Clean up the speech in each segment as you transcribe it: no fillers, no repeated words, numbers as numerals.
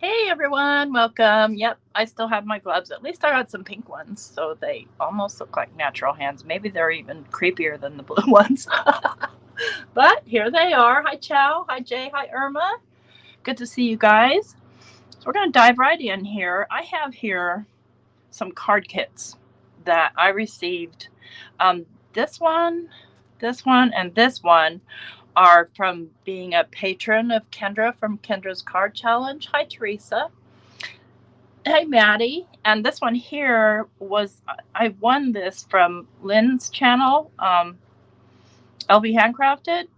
Hey everyone, welcome. Yep, I still have my gloves. At least I got some pink ones, so they almost look like natural hands. Maybe they're even creepier than the blue ones. But here they are. Hi Chow, hi Jay, hi Irma. Good to see you guys. So we're going to dive right in here. I have here some card kits that I received. Um, this one, and this one are from being a patron of Kendra from Kendra's Card Challenge. Hi Teresa. Hey, Maddie. And this one here I won this from Lynn's channel, LV Handcrafted,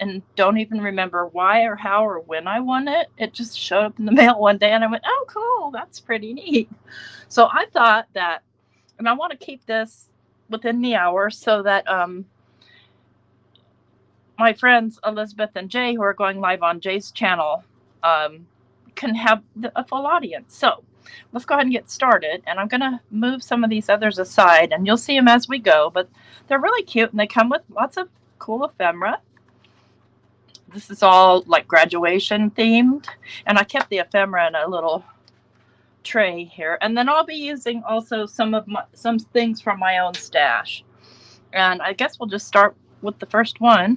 and don't even remember why or how or when I won it. It just showed up in the mail one day and I went, oh, cool, that's pretty neat. So I thought that, and I want to keep this within the hour so that my friends Elizabeth and Jay, who are going live on Jay's channel, can have a full audience. So let's go ahead and get started. And I'm going to move some of these others aside, and you'll see them as we go. But they're really cute, and they come with lots of cool ephemera. This is all like graduation themed, and I kept the ephemera in a little tray here. And then I'll be using also some things from my own stash. And I guess we'll just start with the first one.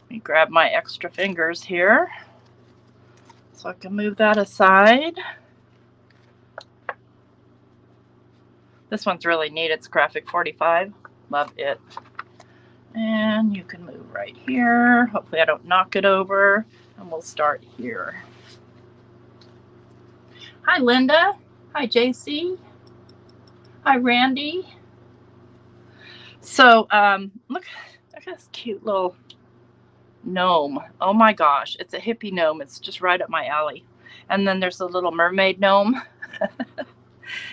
Let me grab my extra fingers here so I can move that aside. This one's really neat. It's graphic 45. Love it. And you can move right here. Hopefully I don't knock it over. And we'll start here. Hi, Linda. Hi, JC. Hi, Randy. So, look at this cute little gnome. Oh my gosh. It's a hippie gnome. It's just right up my alley. And then there's a little mermaid gnome.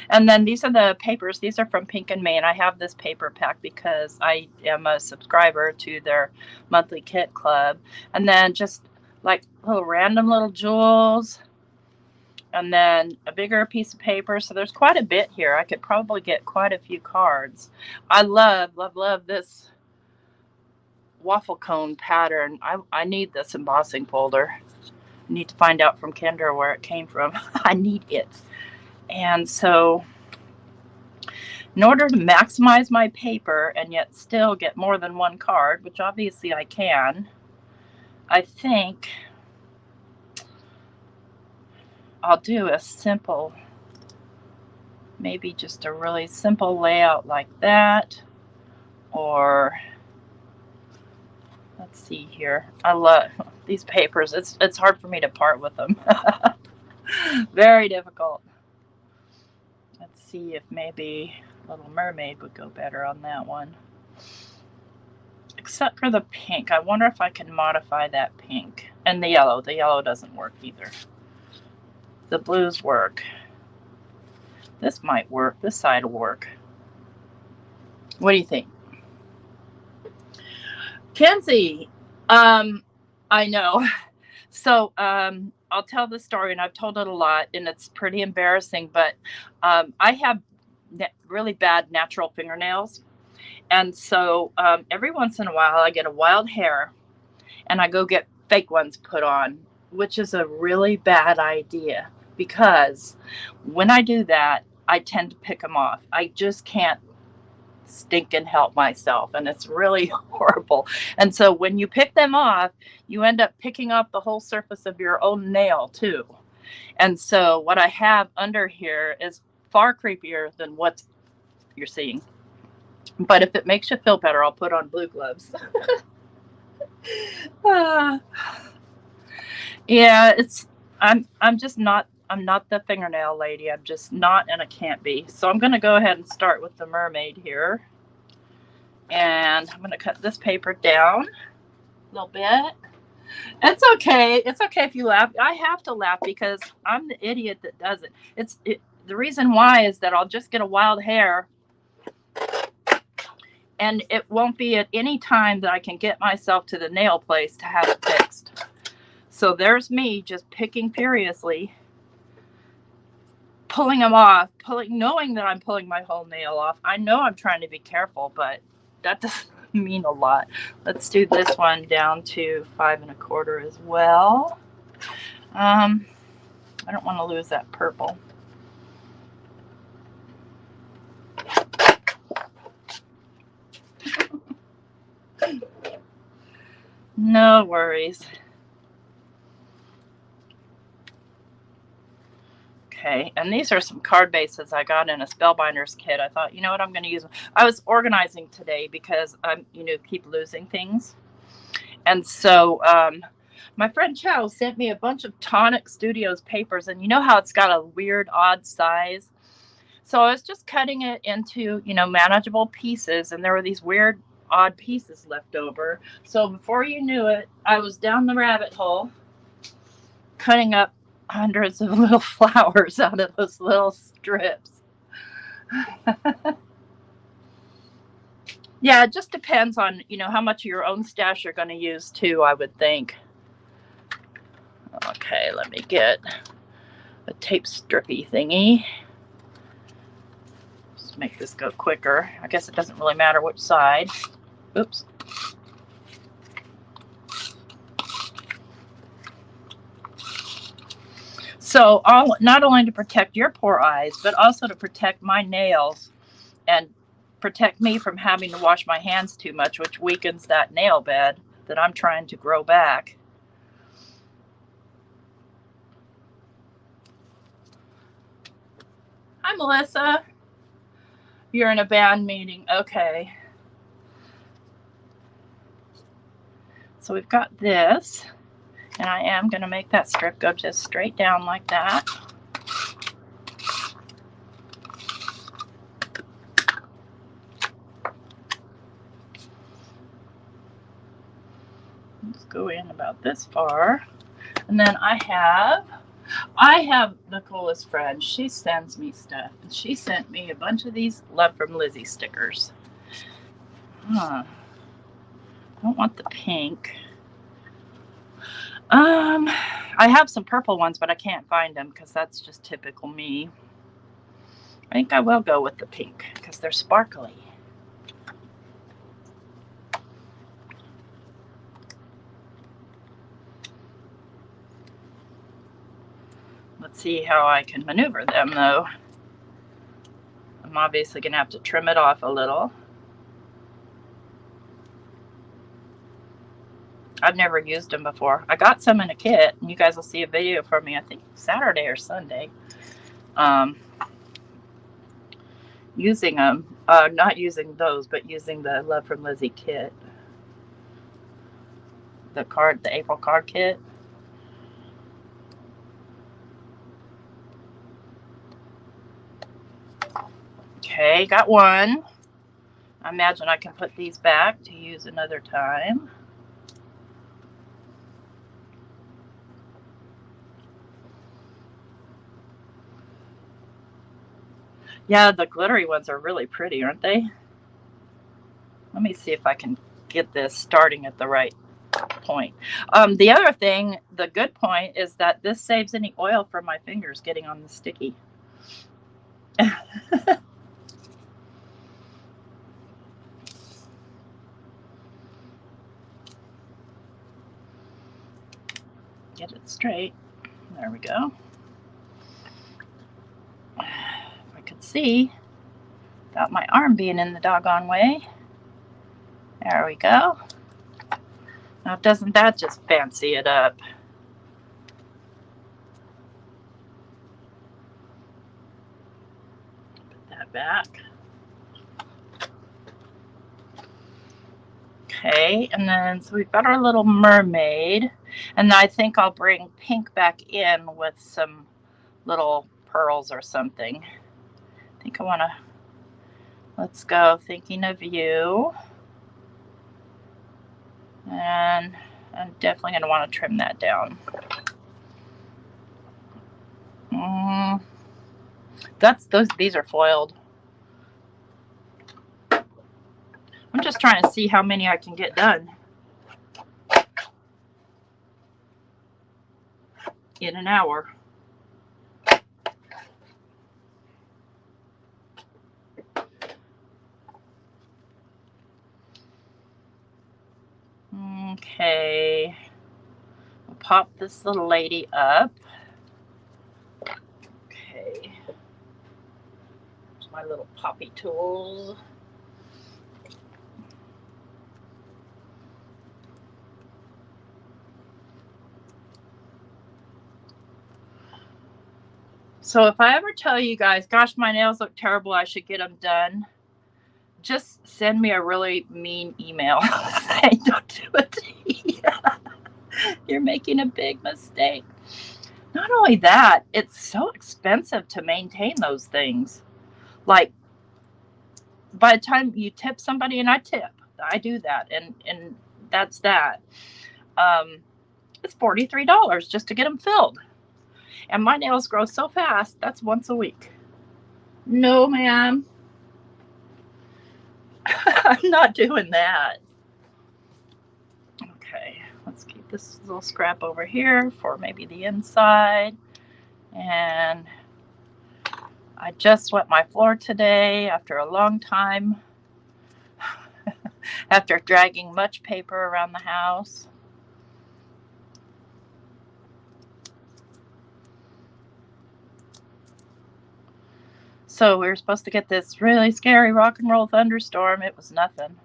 And then these are the papers. These are from Pink and Maine. I have this paper pack because I am a subscriber to their monthly kit club. And then just like random little jewels. And then a bigger piece of paper. So there's quite a bit here. I could probably get quite a few cards. I love this waffle cone pattern. I need this embossing folder. I need to find out from Kendra where it came from. I need it. And so in order to maximize my paper and yet still get more than one card, which obviously I can, I think I'll do a simple, maybe just a really simple layout like that. Or let's see here. I love these papers. It's hard for me to part with them. Very difficult. Let's see if maybe Little Mermaid would go better on that one. Except for the pink. I wonder if I can modify that pink. And the yellow. The yellow doesn't work either. The blues work. This might work. This side will work. What do you think? Kenzie, I know. So I'll tell the story, and I've told it a lot, and it's pretty embarrassing, but I have really bad natural fingernails. And so every once in a while I get a wild hair and I go get fake ones put on, which is a really bad idea because when I do that, I tend to pick them off. I just can't stink and help myself, and it's really horrible. And so when you pick them off, you end up picking up the whole surface of your own nail too. And so what I have under here is far creepier than what you're seeing. But if it makes you feel better, I'll put on blue gloves. Yeah, I'm just not, I'm not the fingernail lady. I'm just not, and I can't be. So I'm going to go ahead and start with the mermaid here. And I'm going to cut this paper down a little bit. It's okay. It's okay if you laugh. I have to laugh because I'm the idiot that does it. The reason why is that I'll just get a wild hair, and it won't be at any time that I can get myself to the nail place to have it fixed. So there's me just picking furiously, pulling them off, knowing that I'm pulling my whole nail off. I know I'm trying to be careful, but that doesn't mean a lot. Let's do this one down to 5 1/4 as well. I don't want to lose that purple. No worries. Okay, and these are some card bases I got in a Spellbinders kit. I thought, you know what, I'm going to use them. I was organizing today because I'm, keep losing things. And so my friend Chow sent me a bunch of Tonic Studios papers, and you know how it's got a weird, odd size? So I was just cutting it into, manageable pieces, and there were these weird, odd pieces left over. So before you knew it, I was down the rabbit hole, cutting up hundreds of little flowers out of those little strips. Yeah, it just depends on, how much of your own stash you're going to use too, I would think. Okay, let me get a tape strippy thingy. Just make this go quicker. I guess it doesn't really matter which side. Oops. So not only to protect your poor eyes, but also to protect my nails and protect me from having to wash my hands too much, which weakens that nail bed that I'm trying to grow back. Hi, Melissa. You're in a band meeting. Okay. So we've got this, and I am going to make that strip go just straight down like that. Let's go in about this far. And then I have the coolest friend. She sends me stuff. And she sent me a bunch of these Love from Lizi stickers. I don't want the pink. I have some purple ones, but I can't find them because that's just typical me. I think I will go with the pink because they're sparkly. Let's see how I can maneuver them, though. I'm obviously going to have to trim it off a little. I've never used them before. I got some in a kit, and you guys will see a video from me, I think Saturday or Sunday. Using them, not using those, but using the Love from Lizi kit. The April card kit. Okay, got one. I imagine I can put these back to use another time. Yeah, the glittery ones are really pretty, aren't they? Let me see if I can get this starting at the right point. The other thing, the good point, is that this saves any oil from my fingers getting on the sticky. Get it straight. There we go. If I could see without my arm being in the doggone way. There we go. Now, doesn't that just fancy it up? Put that back. Okay, and then so we've got our little mermaid, and I think I'll bring pink back in with some little pearls or something. I think I want to, let's go Thinking of You. And I'm definitely going to want to trim that down. These are foiled. I'm just trying to see how many I can get done in an hour. Okay, we'll pop this little lady up. my little poppy tools. So if I ever tell you guys, gosh, my nails look terrible, I should get them done, just send me a really mean email saying don't do it. You're making a big mistake. Not only that, it's so expensive to maintain those things. Like, by the time you tip somebody, and I do that, and that's that. It's $43 just to get them filled. And my nails grow so fast, that's once a week. No, ma'am. I'm not doing that. Okay, let's keep this little scrap over here for maybe the inside. And I just swept my floor today after a long time, after dragging much paper around the house. So we were supposed to get this really scary rock and roll thunderstorm. It was nothing.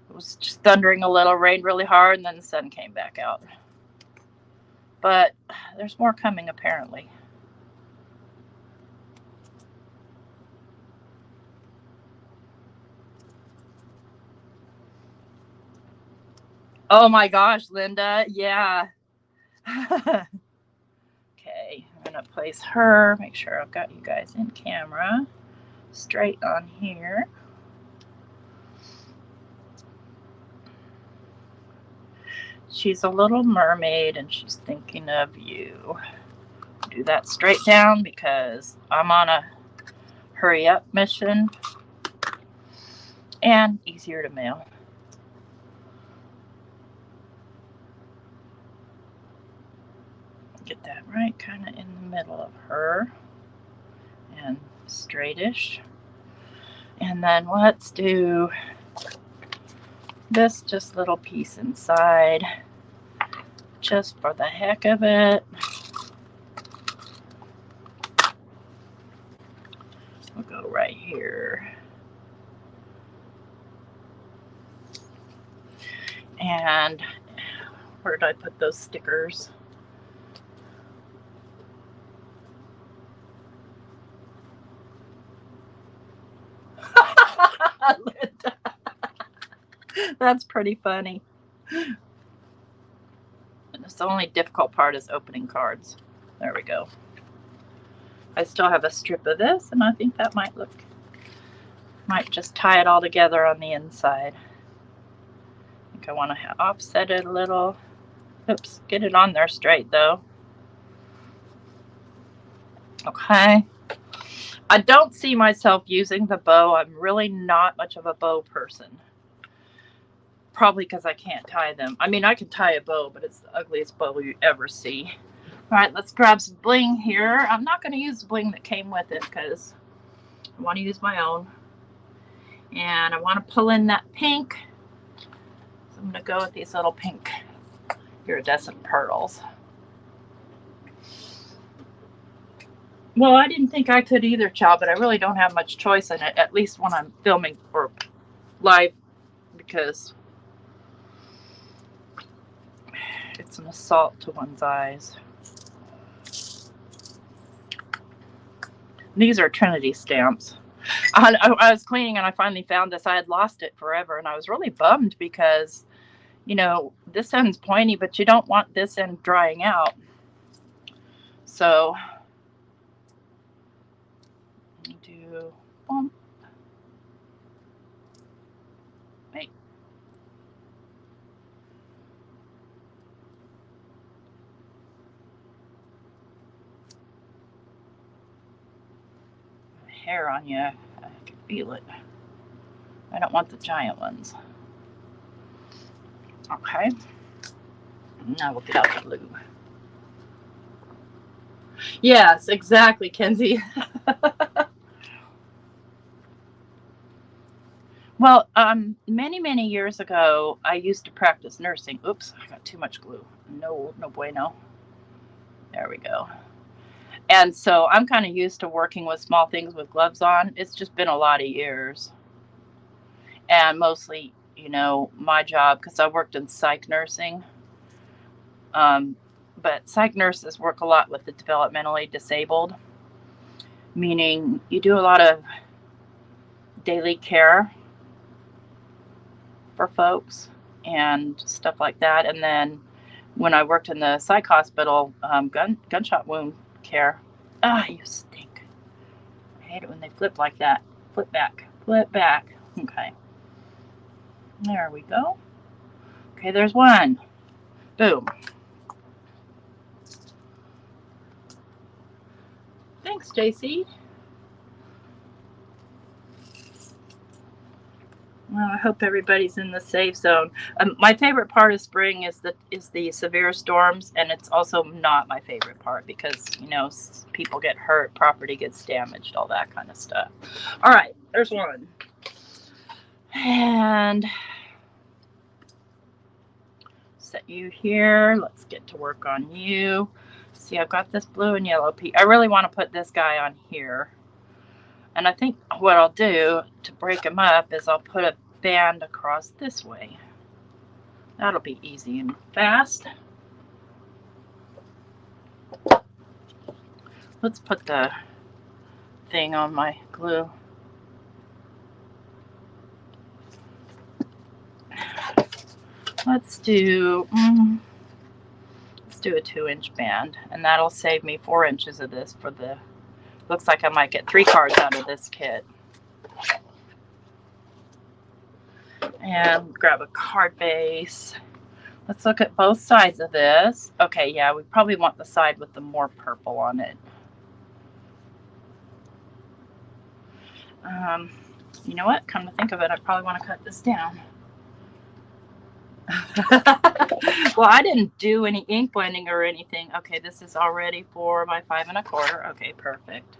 It was just thundering a little, rained really hard, and then the sun came back out. But there's more coming, apparently. Oh my gosh, Linda. Yeah. Okay, I'm going to place her, make sure I've got you guys in camera, straight on here. She's a little mermaid and she's thinking of you. Do that straight down because I'm on a hurry up mission and easier to mail. Get that right kind of in the middle of her and straightish. And then let's do this just little piece inside just for the heck of it. We'll go right here. And where did I put those stickers? Linda. That's pretty funny. And the only difficult part is opening cards. There we go. I still have a strip of this, and I think that might just tie it all together on the inside. I think I want to offset it a little. Oops, get it on there straight though. Okay. I don't see myself using the bow. I'm really not much of a bow person. Probably because I can't tie them. I mean, I can tie a bow, but it's the ugliest bow you ever see. All right, let's grab some bling here. I'm not going to use the bling that came with it because I want to use my own. And I want to pull in that pink. So I'm going to go with these little pink iridescent pearls. Well, I didn't think I could either, child, but I really don't have much choice in it, at least when I'm filming or live, because it's an assault to one's eyes. These are Trinity Stamps. I was cleaning and I finally found this. I had lost it forever and I was really bummed because, you know, this end's pointy, but you don't want this end drying out. So do bump. Wait. Hair on you. I can feel it. I don't want the giant ones. Okay. Now we'll get out the glue. Yes, exactly, Kenzie. Well, many years ago, I used to practice nursing. Oops, I got too much glue. No bueno. There we go. And so I'm kind of used to working with small things with gloves on. It's just been a lot of years. And mostly, you know, my job, because I worked in psych nursing. But psych nurses work a lot with the developmentally disabled, meaning you do a lot of daily care for folks and stuff like that. And then when I worked in the psych hospital, gunshot wound care. Ah, you stink. I hate it when they flip like that. Flip back. Flip back. Okay. There we go. Okay, there's one. Boom. Thanks, JC. Well, I hope everybody's in the safe zone. My favorite part of spring is the severe storms, and it's also not my favorite part because, you know, people get hurt, property gets damaged, all that kind of stuff. All right, there's one. And set you here. Let's get to work on you. See, I've got this blue and yellow piece. I really want to put this guy on here. And I think what I'll do to break him up is I'll put a band across this way. That'll be easy and fast. Let's put the thing on my glue. Let's do a 2-inch band, and that'll save me 4 inches of this for the, looks like I might get 3 cards out of this kit. And grab a card base. Let's look at both sides of this. Okay, yeah, we probably want the side with the more purple on it. You know what? Come to think of it, I probably want to cut this down. Well, I didn't do any ink blending or anything. Okay, this is already 4 by 5 1/4. Okay, perfect.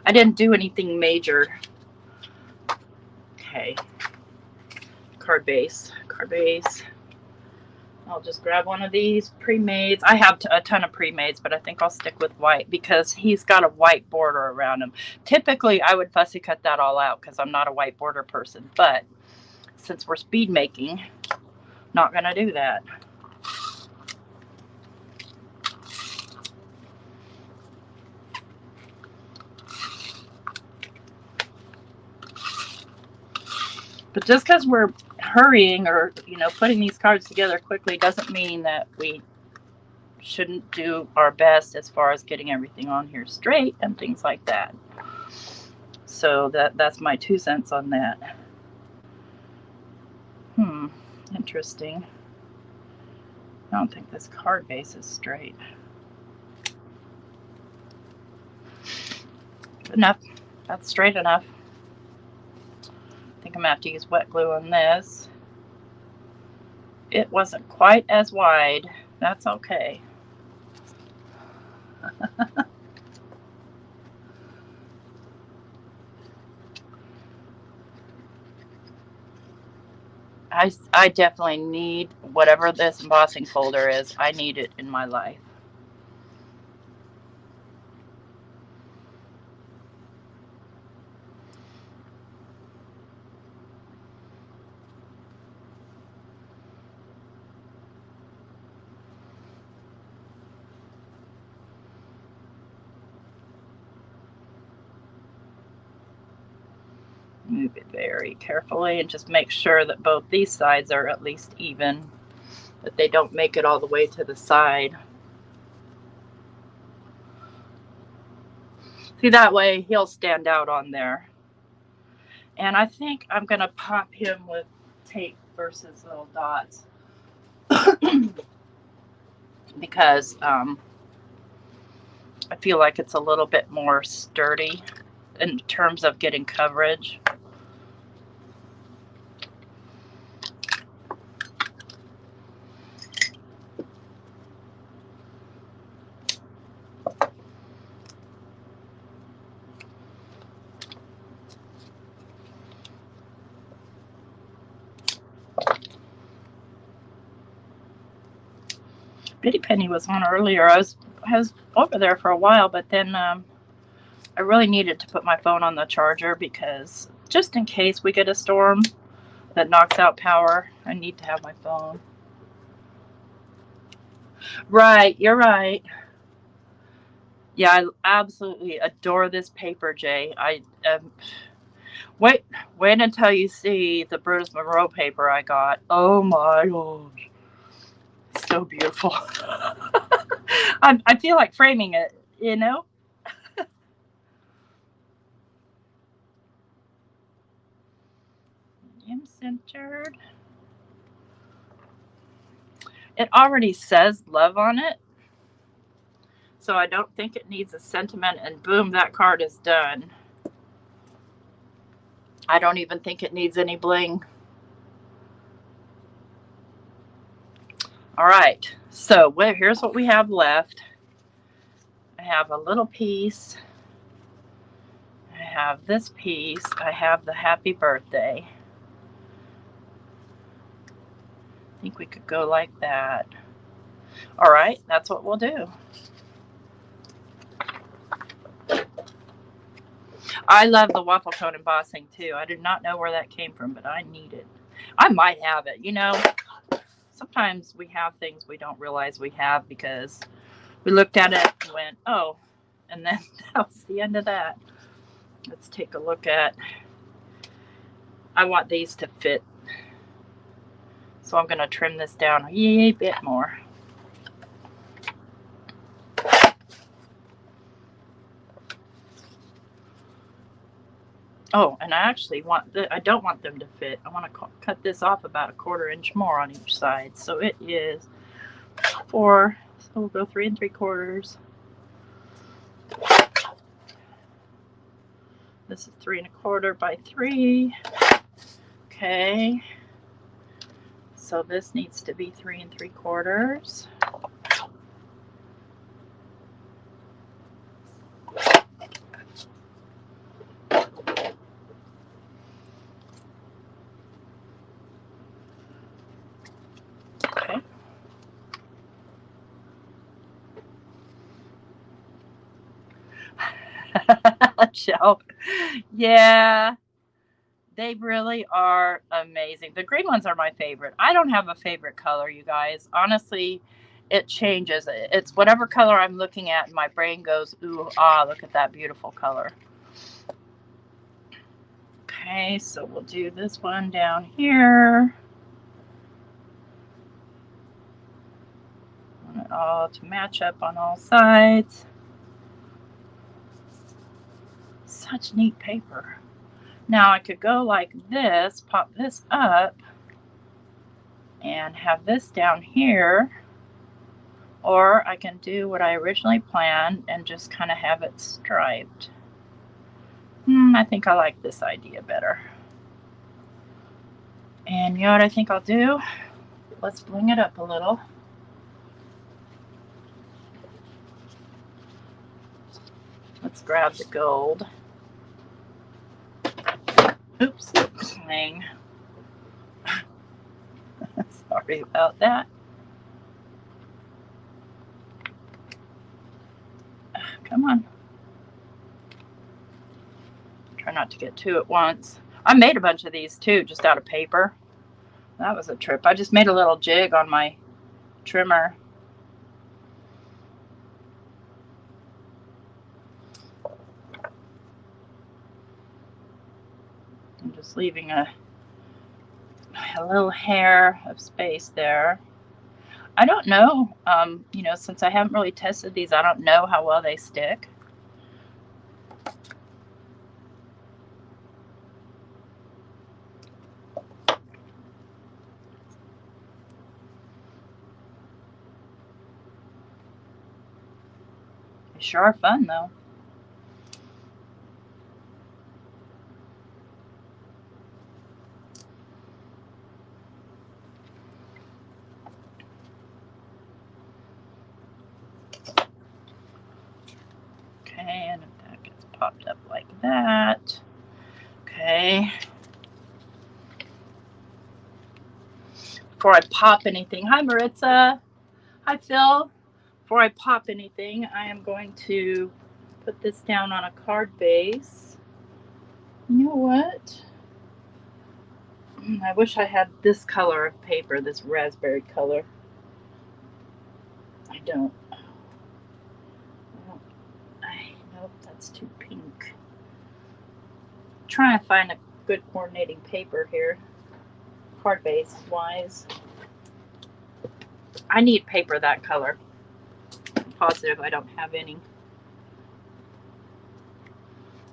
I didn't do anything major. Okay. Card base. I'll just grab one of these pre-mades. I have a ton of pre-mades, but I think I'll stick with white because he's got a white border around him. Typically, I would fussy cut that all out because I'm not a white border person, but since we're speed making, not going to do that. But just because we're hurrying or, you know, putting these cards together quickly doesn't mean that we shouldn't do our best as far as getting everything on here straight and things like that. So that's my 2 cents on that. Interesting. I don't think this card base is straight. Good enough. That's straight enough. I think I'm going to have to use wet glue on this. It wasn't quite as wide. That's okay. I definitely need whatever this embossing folder is. I need it in my life. Move it very carefully and just make sure that both these sides are at least even, that they don't make it all the way to the side. See, that way he'll stand out on there. And I think I'm going to pop him with tape versus little dots because I feel like it's a little bit more sturdy in terms of getting coverage. Bitty Penny was on earlier. I was over there for a while, but then I really needed to put my phone on the charger because just in case we get a storm that knocks out power, I need to have my phone. Right, you're right. Yeah, I absolutely adore this paper, Jay. Wait until you see the Brutus Monroe paper I got. Oh my gosh, so beautiful. I feel like framing it, you know. Centered. It already says love on it, so I don't think it needs a sentiment, and boom, that card is done. I don't even think it needs any bling. All right, so here's what we have left. I have a little piece. I have this piece. I have the happy birthday. I think we could go like that. All right, that's what we'll do. I love the waffle cone embossing too. I did not know where that came from, but I need it. I might have it. You know, sometimes we have things we don't realize we have because we looked at it and went, oh, and then that was the end of that. Let's take a look at, I want these to fit. So I'm going to trim this down a bit more. Oh, and I actually I don't want them to fit. I want to cut this off about a 1/4 inch more on each side. So it is 4, so we'll go 3 3/4. This is 3 1/4 by 3. Okay. So this needs to be 3 3/4. Okay. Joke. Yeah. They really are amazing. The green ones are my favorite. I don't have a favorite color, you guys. Honestly, it changes. It's whatever color I'm looking at, and my brain goes, ooh, ah, look at that beautiful color. Okay, so we'll do this one down here. I want it all to match up on all sides. Such neat paper. Now I could go like this, pop this up, and have this down here. Or I can do what I originally planned and just kind of have it striped. I think I like this idea better. And you know what I think I'll do? Let's bling it up a little. Let's grab the gold. Oops, clang. Sorry about that. Come on. Try not to get two at once. I made a bunch of these too, just out of paper. That was a trip. I just made a little jig on my trimmer. I'm just leaving a little hair of space there. I don't know, you know, since I haven't really tested these, I don't know how well they stick. They sure are fun though. Okay, and if that gets popped up like that. Okay. Before I pop anything, hi Maritza. Hi, Phil. Before I pop anything, I am going to put this down on a card base. You know what? I wish I had this color of paper, this raspberry color. I don't. Nope, that's too pink. I'm trying to find a good coordinating paper here, card base wise. I need paper that color. I'm positive I don't have any.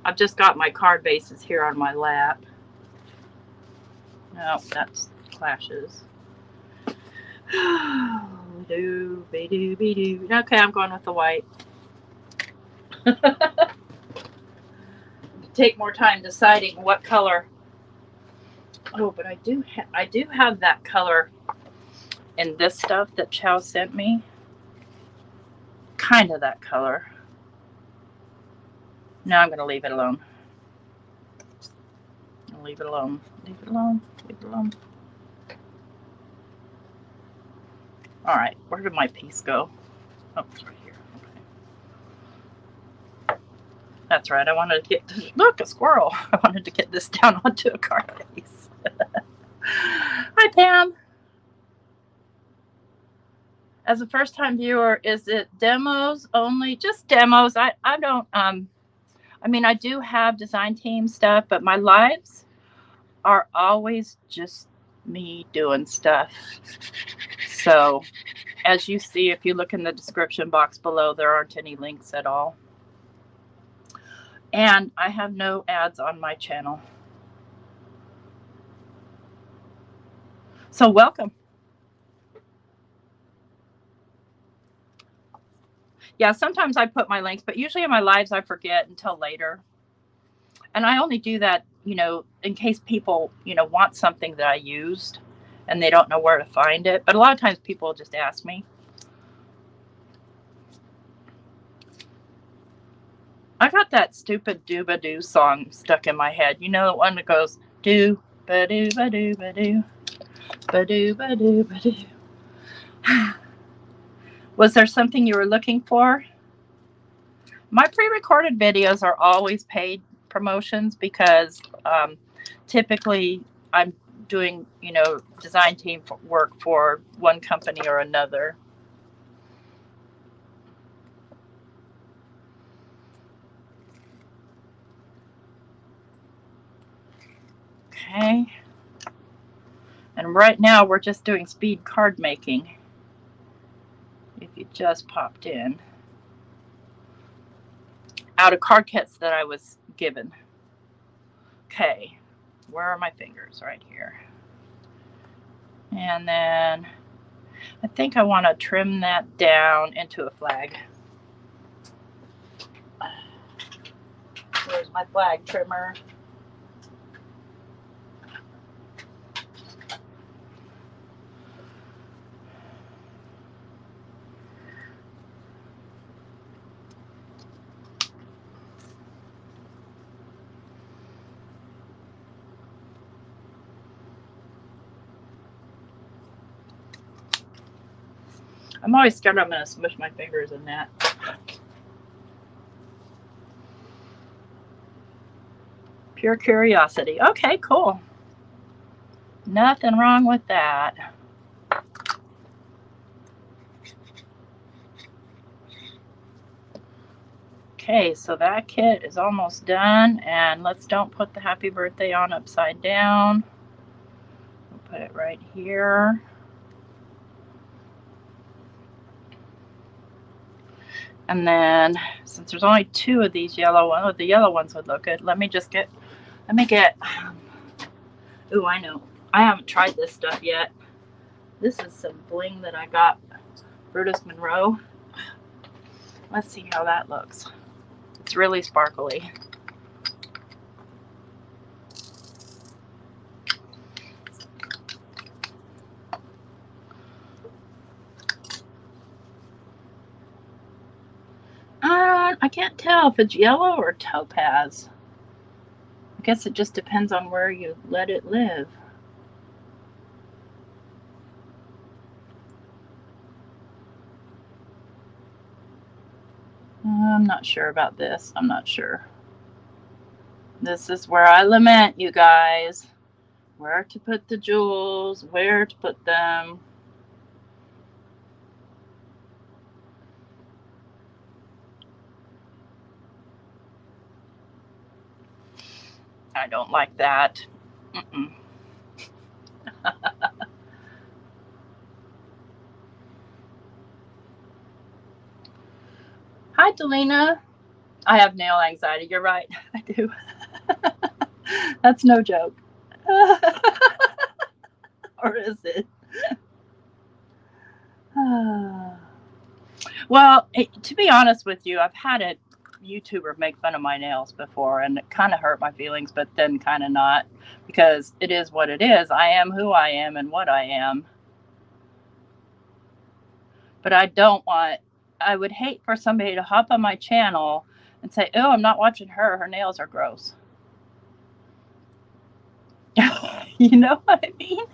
I've just got my card bases here on my lap. No, that's clashes. Okay, I'm going with the white. Take more time deciding what color. Oh, but I do have that color in this stuff that Chow sent me. Kind of that color. No, I'm going to leave it alone. Leave it alone. Leave it alone. Leave it alone. All right, where did my piece go? Oh, it's right here. Okay. That's right. I wanted to get, look, a squirrel. I wanted to get this down onto a card base. Hi, Pam. As a first-time viewer, is it demos only? Just demos. I don't, I mean, I do have design team stuff, but my lives are always just me doing stuff. So as you see, if you look in the description box below, there aren't any links at all. And I have no ads on my channel. So welcome. Yeah, sometimes I put my links, but usually in my lives I forget until later. And I only do that, you know, in case people, you know, want something that I used and they don't know where to find it. But a lot of times people just ask me. I got that stupid doo-ba-doo song stuck in my head. You know, the one that goes doo-ba-doo-ba-doo-ba-doo, ba-doo-ba-doo-ba-doo. Was there something you were looking for? My pre-recorded videos are always paid promotions because typically I'm doing, you know, design team work for one company or another. Okay. And right now we're just doing speed card making. If you just popped in. Out of card kits that I was given. Okay. Where are my fingers? Right here. And then I think I want to trim that down into a flag. Where's my flag trimmer? I'm always scared I'm going to smush my fingers in that. Pure curiosity. Okay, cool. Nothing wrong with that. Okay, so that kit is almost done, and let's don't put the happy birthday on upside down. We'll put it right here. And then, since there's only two of these yellow ones, the yellow ones would look good. Let me get, ooh, I know. I haven't tried this stuff yet. This is some bling that I got, Brutus Monroe. Let's see how that looks. It's really sparkly. I can't tell if it's yellow or topaz. I guess it just depends on where you let it live. I'm not sure about this. I'm not sure. This is where I lament, you guys. Where to put the jewels, where to put them. I don't like that. Mm-mm. Hi, Delina. I have nail anxiety. You're right. I do. That's no joke. Or is it? Well, to be honest with you, I've had a YouTuber make fun of my nails before, and it kind of hurt my feelings, but then kind of not, because it is what it is. I am who I am and what I am. But I would hate for somebody to hop on my channel and say, oh, I'm not watching her. Her nails are gross. You know what I mean?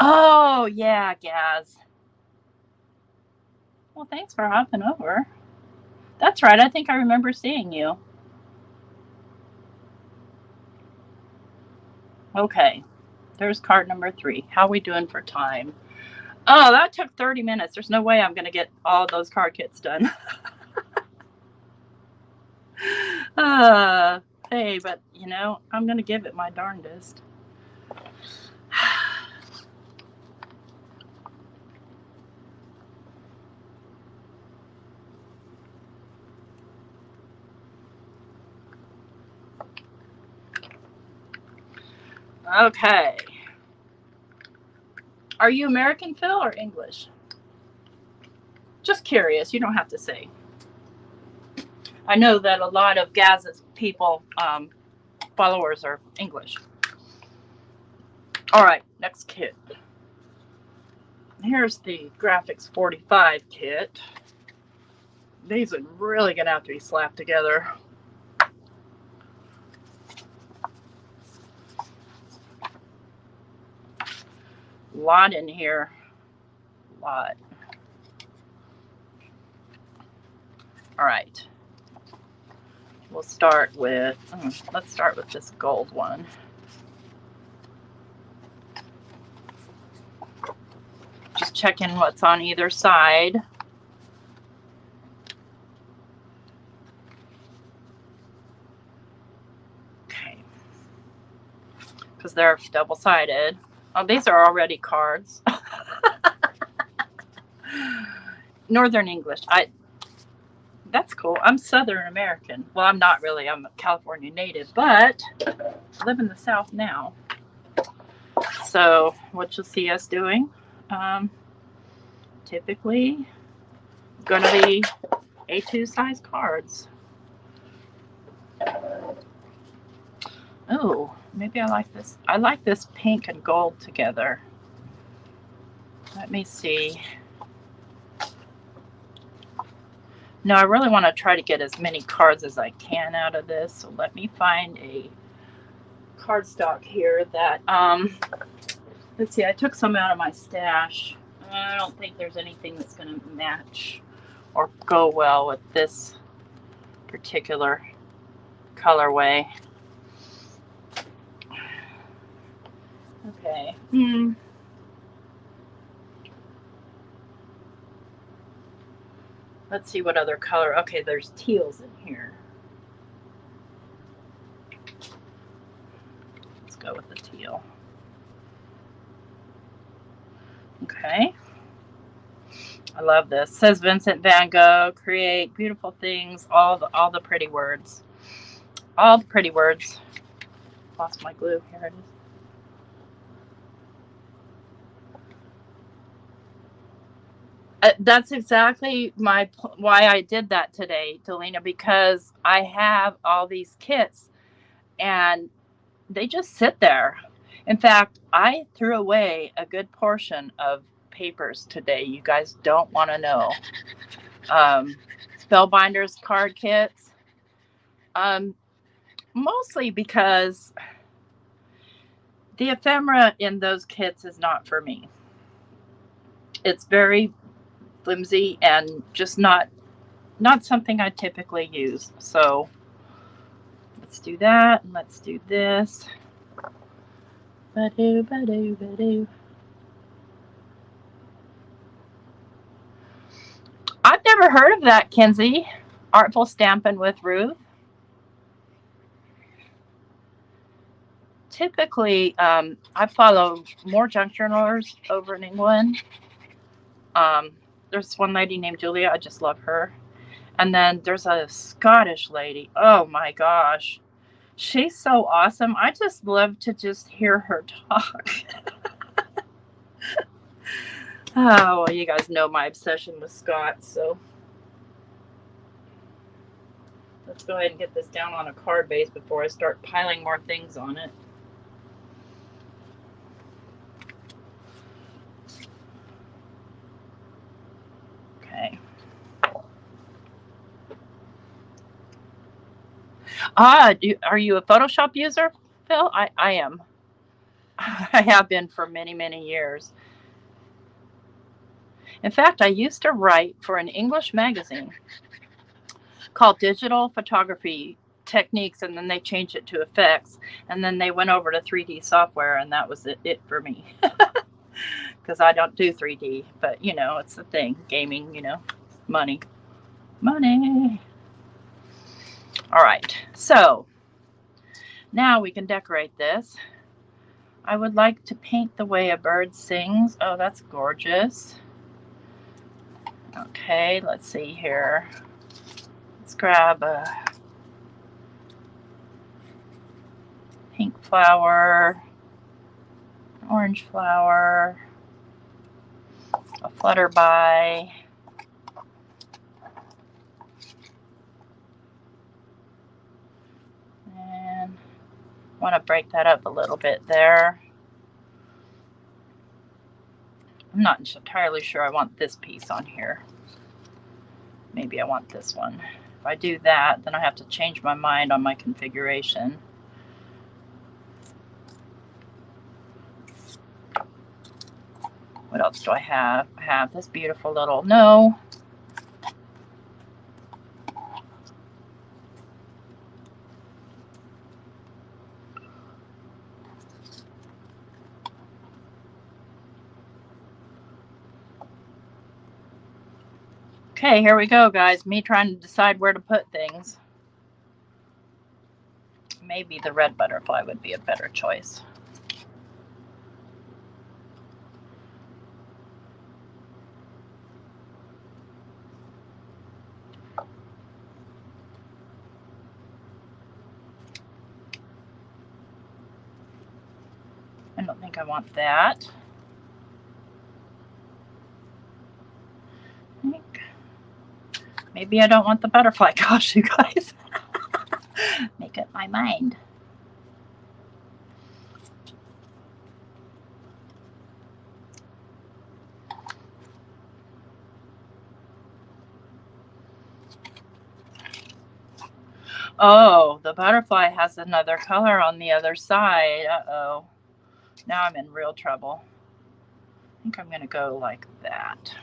Oh, yeah, Gaz. Well, thanks for hopping over. That's right. I think I remember seeing you. Okay. There's card number 3. How are we doing for time? Oh, that took 30 minutes. There's no way I'm going to get all those card kits done. Hey, but, you know, I'm going to give it my darndest. Okay. Are you American, Phil, or English? Just curious. You don't have to say. I know that a lot of Gaz's people, followers, are English. All right, next kit. Here's the Graphics 45 kit. These are really going to have to be slapped together. A lot in here. A lot. All right. We'll start with, let's start with this gold one. Just checking what's on either side. Okay. Because they're double-sided. Oh, these are already cards. Northern English. That's cool. I'm Southern American. Well, I'm not really. I'm a California native, but I live in the South now. So what you'll see us doing, typically going to be A2 size cards. Oh, maybe I like this. I like this pink and gold together. Let me see. No, I really want to try to get as many cards as I can out of this. So let me find a cardstock here that, let's see, I took some out of my stash. I don't think there's anything that's going to match or go well with this particular colorway. Okay. Let's see what other color. Okay, there's teals in here. Let's go with the teal. Okay. I love this. It says Vincent van Gogh, create beautiful things, all the pretty words. All the pretty words. Lost my glue. Here it is. That's exactly why I did that today, Delina, because I have all these kits and they just sit there. In fact, I threw away a good portion of papers today. You guys don't want to know. Spellbinders, card kits. Mostly because the ephemera in those kits is not for me. It's very flimsy and just not something I typically use. So let's do that, and let's do this. Ba-do, ba-do, ba-do. I've never heard of that, Kenzie. Artful Stampin' with Ruth. Typically, I follow more junk journalers over in England. There's one lady named Julia. I just love her. And then there's a Scottish lady. Oh my gosh. She's so awesome. I just love to just hear her talk. Oh, well, you guys know my obsession with Scott, so let's go ahead and get this down on a card base before I start piling more things on it. Okay. Are you a Photoshop user, Phil? I am. I have been for many, many years. In fact, I used to write for an English magazine called Digital Photography Techniques, and then they changed it to Effects, and then they went over to 3D software, and that was it for me. Because I don't do 3D, but you know, it's the thing. Gaming, you know, money. Money. All right, so now we can decorate this. I would like to paint the way a bird sings. Oh, that's gorgeous. Okay, let's see here. Let's grab a pink flower, an orange flower, a flutterby, and I want to break that up a little bit there. I'm not entirely sure I want this piece on here. Maybe I want this one. If I do that, then I have to change my mind on my configuration. What else do I have? I have this beautiful little, no. Okay, here we go, guys. Me trying to decide where to put things. Maybe the red butterfly would be a better choice. I don't think I want that. Maybe I don't want the butterfly. Gosh, you guys. Make up my mind. Oh, the butterfly has another color on the other side. Uh-oh. Now I'm in real trouble. I think I'm going to go like that.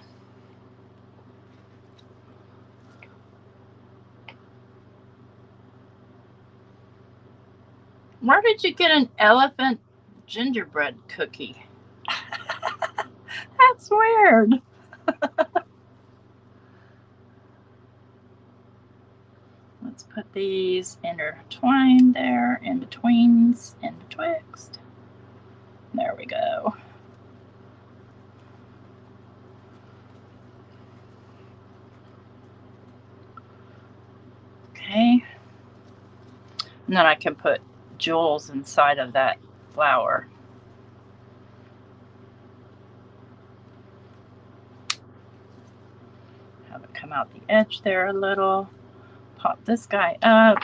Where did you get an elephant gingerbread cookie? That's weird. Let's put these intertwined there, in betweens, in betwixt. There we go. Okay. And then I can put jewels inside of that flower. Have it come out the edge there a little. Pop this guy up.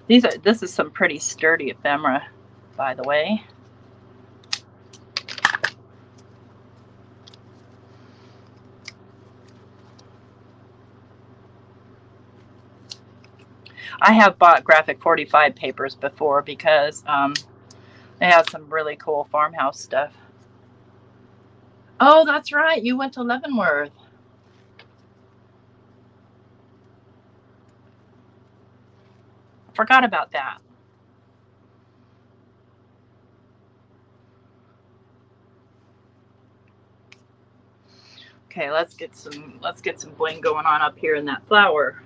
This is some pretty sturdy ephemera, by the way. I have bought graphic 45 papers before because It has some really cool farmhouse stuff. Oh, that's right. You went to Leavenworth. Forgot about that. Okay, let's get some bling going on up here in that flower.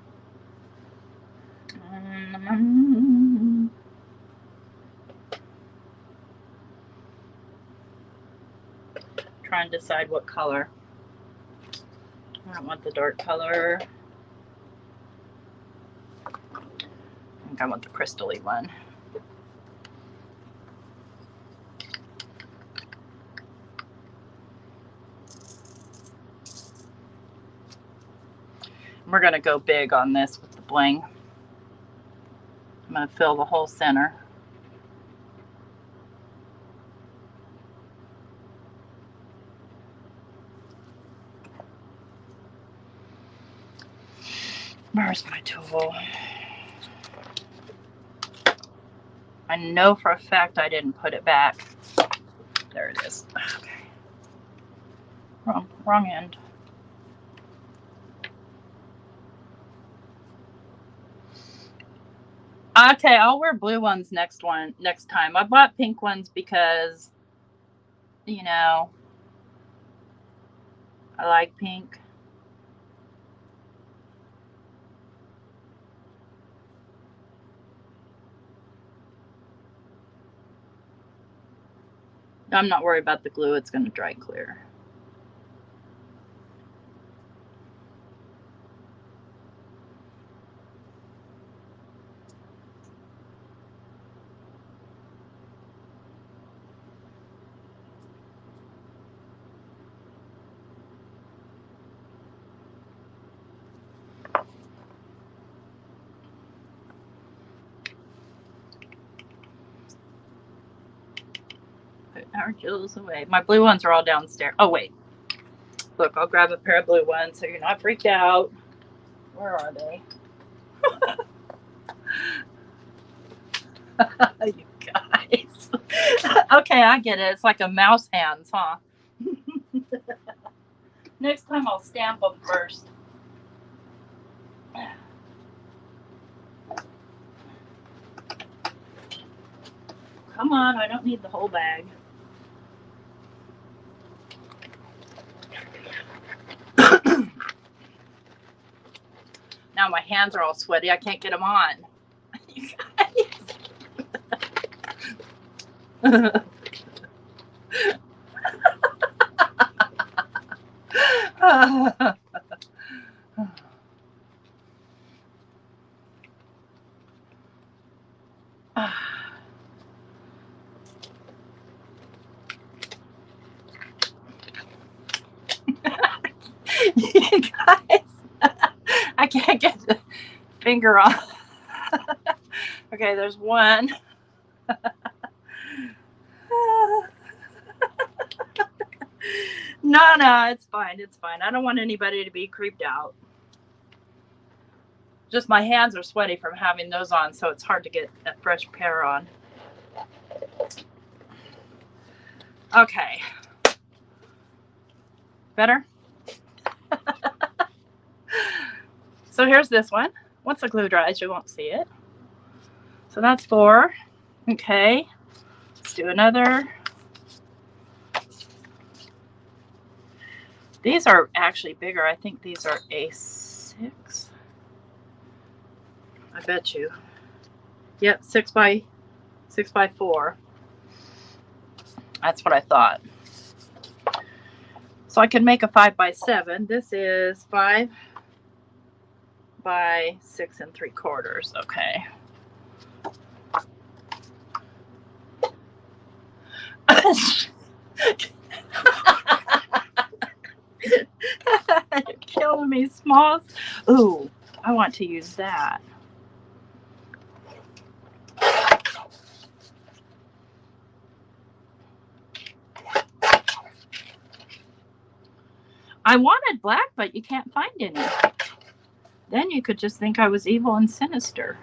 Try and decide what color. I don't want the dark color. I think I want the crystal-y one. We're going to go big on this with the bling. I'm going to fill the whole center. Where's my tool? I know for a fact I didn't put it back. There it is. Okay. Wrong end. Okay, I'll wear blue ones next time. I bought pink ones because, you know, I like pink. I'm not worried about the glue. It's going to dry clear. Our jewels away. My blue ones are all downstairs. Oh, wait. Look, I'll grab a pair of blue ones so you're not freaked out. Where are they? You guys. Okay, I get it. It's like a mouse hands, huh? Next time I'll stamp them first. Come on, I don't need the whole bag. Now my hands are all sweaty. I can't get them on. You guys. You guys, I can't get the finger on. Okay, there's one. No, it's fine. It's fine. I don't want anybody to be creeped out. Just my hands are sweaty from having those on, so it's hard to get a fresh pair on. Okay. Better? So here's this one. Once the glue dries, you won't see it. So that's 4. Okay. Let's do another. These are actually bigger. I think these are A6. I bet you. Yep, 6 by 4. That's what I thought. So I can make a 5 by 7. This is 5 by 6 3/4. Okay. You're killing me, Smalls. Ooh, I want to use that. I wanted black, but you can't find any. Then you could just think I was evil and sinister.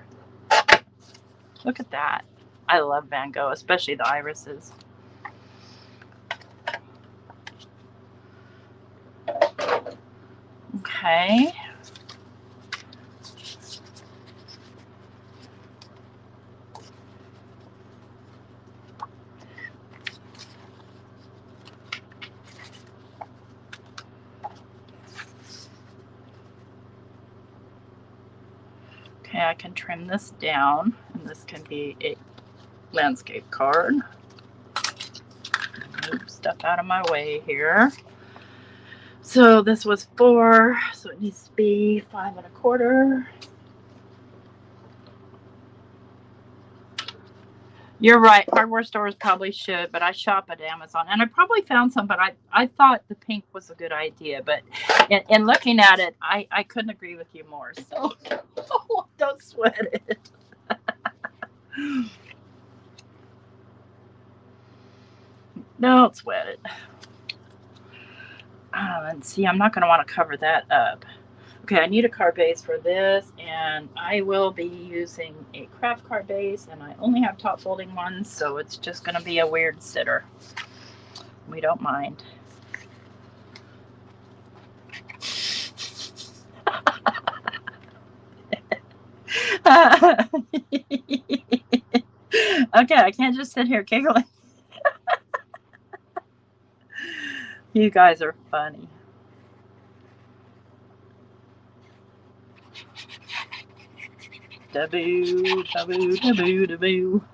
Look at that. I love Van Gogh, especially the irises. Okay. Okay, I can trim this down, and this can be a landscape card. Move stuff out of my way here. So this was 4, so it needs to be 5 1/4. You're right. Hardware stores probably should, but I shop at Amazon, and I probably found some. But I thought the pink was a good idea. But in looking at it, I couldn't agree with you more. So don't sweat it. Don't sweat it. And see, I'm not going to want to cover that up. Okay, I need a card base for this, and I will be using a craft card base, and I only have top folding ones, so it's just going to be a weird sitter. We don't mind. Okay, I can't just sit here giggling. You guys are funny. Da-boo, da-boo, da-boo, da-boo.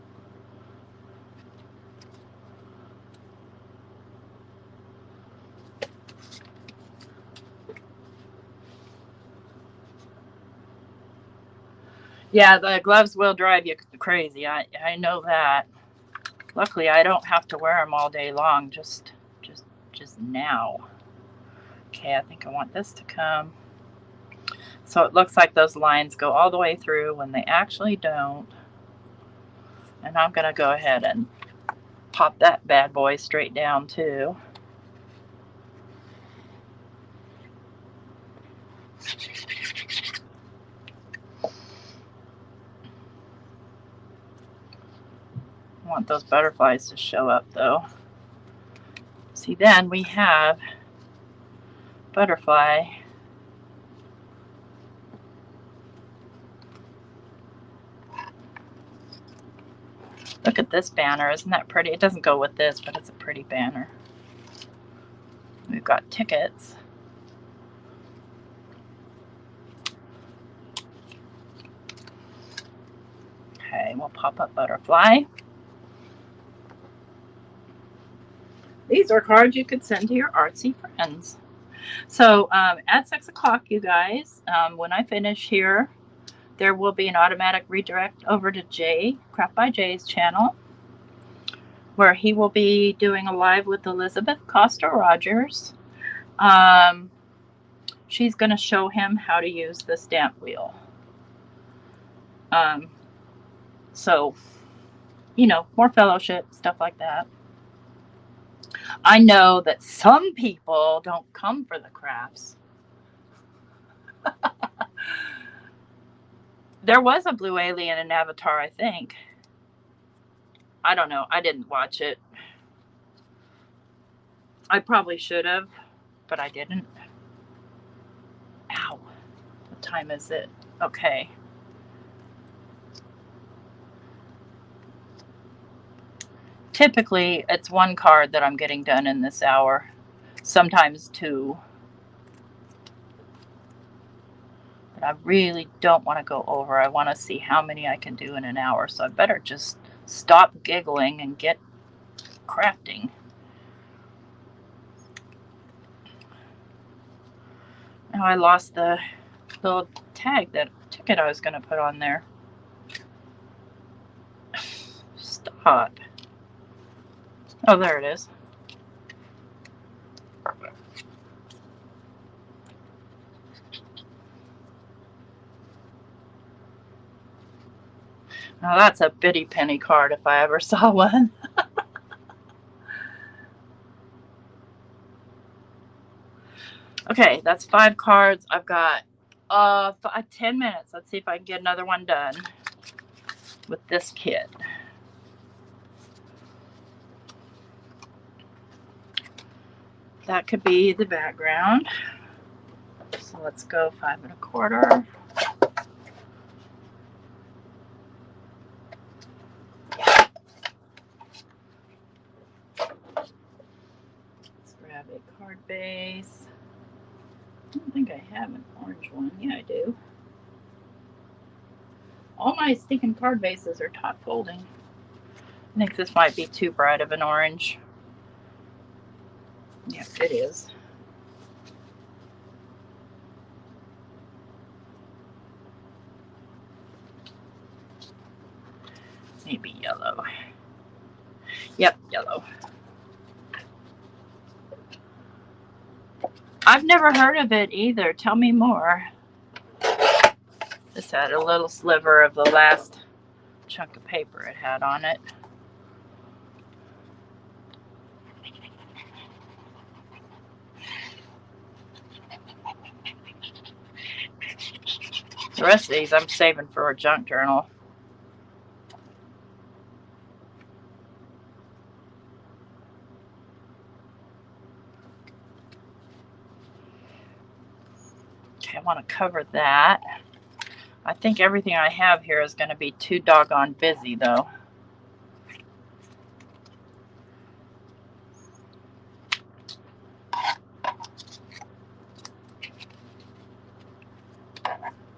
Yeah, the gloves will drive you crazy. I know that. Luckily, I don't have to wear them all day long. Just now. Okay, I think I want this to come. So it looks like those lines go all the way through when they actually don't. And I'm going to go ahead and pop that bad boy straight down too. I want those butterflies to show up though. See, then we have butterfly. Look at this banner. Isn't that pretty? It doesn't go with this, but it's a pretty banner. We've got tickets. Okay, we'll pop up butterfly. These are cards you could send to your artsy friends. So at 6 o'clock, you guys, when I finish here, there will be an automatic redirect over to Jay, Craft by Jay's channel, where he will be doing a live with Elizabeth Costa Rogers. She's going to show him how to use the stamp wheel. So, you know, more fellowship, stuff like that. I know that some people don't come for the crafts. There was a blue alien in Avatar, I think. I don't know. I didn't watch it. I probably should have, but I didn't. Ow. What time is it? Okay. Typically, it's 1 card that I'm getting done in this hour. Sometimes 2. But I really don't want to go over. I want to see how many I can do in an hour. So I better just stop giggling and get crafting. Now I lost the little tag, that ticket I was going to put on there. Stop. Oh, there it is. Now that's a bitty penny card if I ever saw one. Okay, that's 5 cards. I've got 10 minutes. Let's see if I can get another one done with this kit. that could be the background. So let's go 5 1/4. Let's grab a card base. I don't think I have an orange one. Yeah, I do. All my stinking card bases are top folding. I think this might be too bright of an orange. Yes, it is. Maybe yellow. Yep, yellow. I've never heard of it either. Tell me more. This had a little sliver of the last chunk of paper it had on it. The rest of these I'm saving for a junk journal. Okay, I want to cover that. I think everything I have here is going to be too doggone busy though.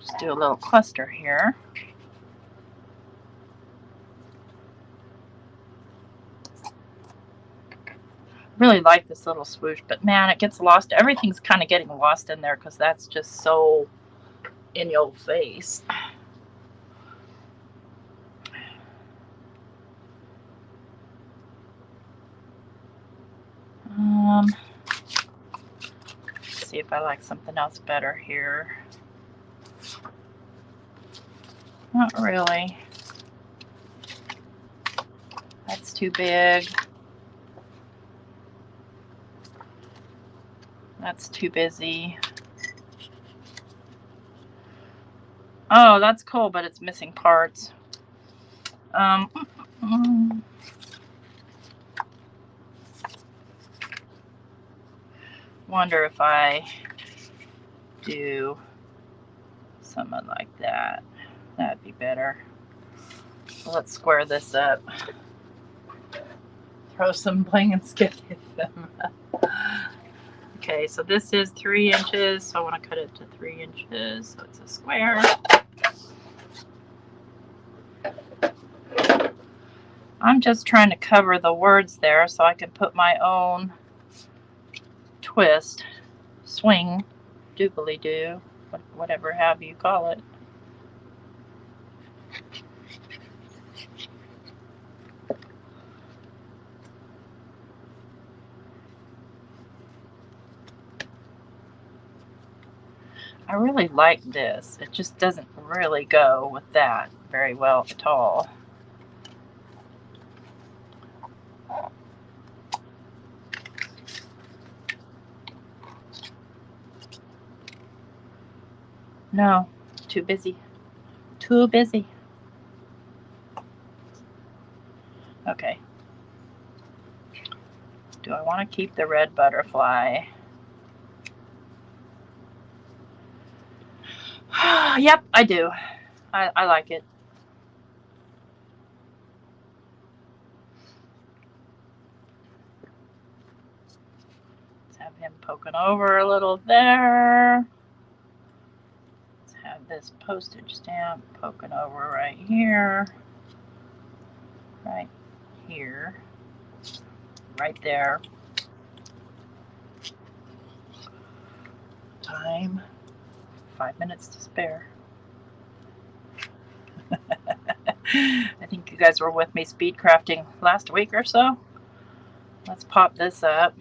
Just do a little cluster here. Really like this little swoosh, but man, it gets lost. Everything's kind of getting lost in there because that's just so in your face. See if I like something else better here. Not really. That's too big. That's too busy. Oh, that's cool, but it's missing parts. Wonder if I do something like that. That'd be better. Let's square this up. Throw some bling and skip them. Okay, so this is 3 inches, so I want to cut it to 3 inches, so it's a square. I'm just trying to cover the words there so I can put my own twist, swing, doobly-doo, whatever have you call it. I really like this. It just doesn't really go with that very well at all. No, too busy. Too busy. Okay. Do I want to keep the red butterfly? Yep, I do. I like it. Let's have him poking over a little there. Let's have this postage stamp poking over right here. Right here. Right there. Time. 5 minutes to spare. I think you guys were with me speed crafting last week or so. Let's pop this up.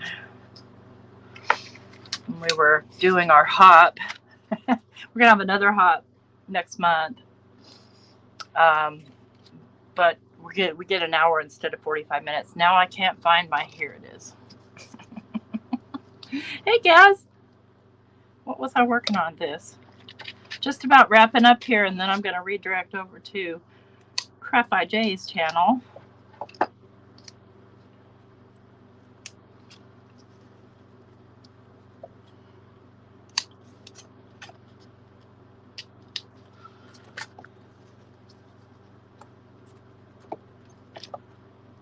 We were doing our hop. We're gonna have another hop next month, but we get an hour instead of 45 minutes. Now I can't find my, here it is. Hey guys, what was I working on? This just about wrapping up here, and then I'm gonna redirect over to Craft by Jay's channel.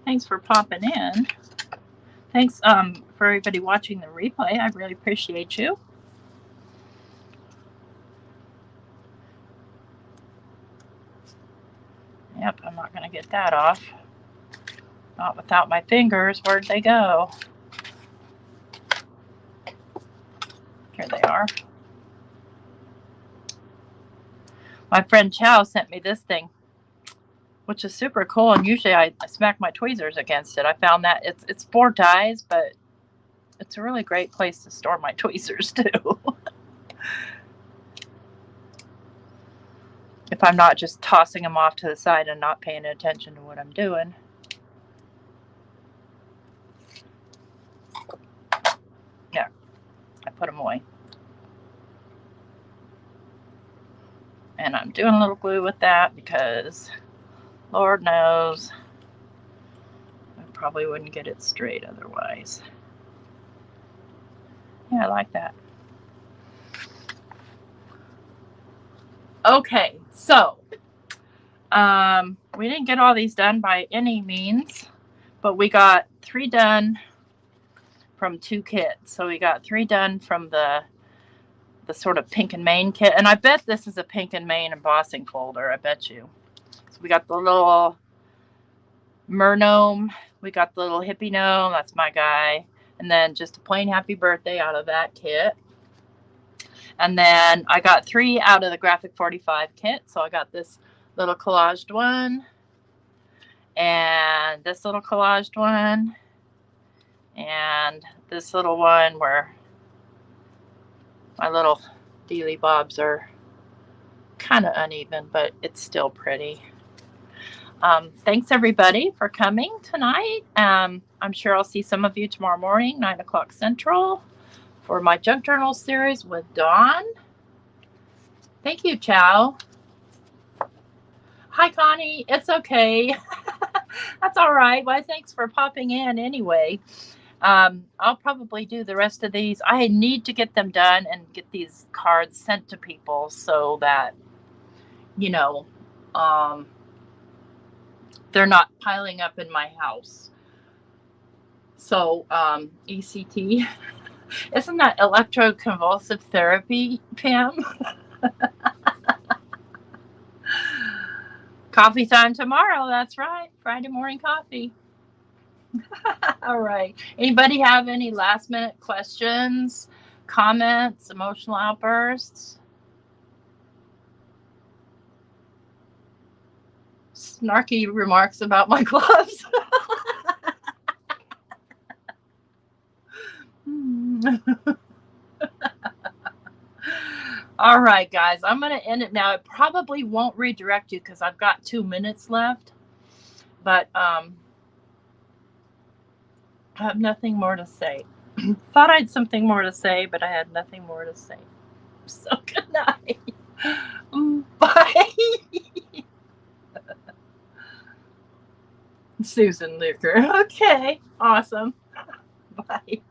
Thanks for popping in. Thanks for everybody watching the replay. I really appreciate you. Yep, I'm not going to get that off. Not without my fingers. Where'd they go? Here they are. My friend Chow sent me this thing, which is super cool. And usually I smack my tweezers against it. I found that it's 4 ties, but it's a really great place to store my tweezers too. If I'm not just tossing them off to the side and not paying attention to what I'm doing. Yeah, I put them away. And I'm doing a little glue with that because Lord knows I probably wouldn't get it straight otherwise. Yeah, I like that. Okay, so we didn't get all these done by any means, but we got 3 done from 2 kits. So we got 3 done from the sort of pink and mane kit, and I bet this is a pink and mane embossing folder. I bet you. So we got the little Monroe, we got the little hippie gnome, that's my guy, and then just a plain happy birthday out of that kit. And then I got 3 out of the Graphic 45 kit. So I got this little collaged one, and this little collaged one, and this little one where my little dealy bobs are kind of uneven, but it's still pretty. Thanks everybody for coming tonight. I'm sure I'll see some of you tomorrow morning, 9 o'clock Central, for my junk journal series with Dawn. Thank you, Chow. Hi, Connie. It's okay. That's all right. Well, thanks for popping in anyway. I'll probably do the rest of these. I need to get them done and get these cards sent to people so that, you know, they're not piling up in my house. So, ECT. Isn't that electroconvulsive therapy, Pam? Coffee time tomorrow. That's right. Friday morning coffee. All right. Anybody have any last minute questions, comments, emotional outbursts? Snarky remarks about my gloves. All right, guys, I'm going to end it now. It probably won't redirect you because I've got 2 minutes left, but I have nothing more to say. Thought I had something more to say, but I had nothing more to say. So good night. Bye. Susan Luker. Okay, awesome. Bye.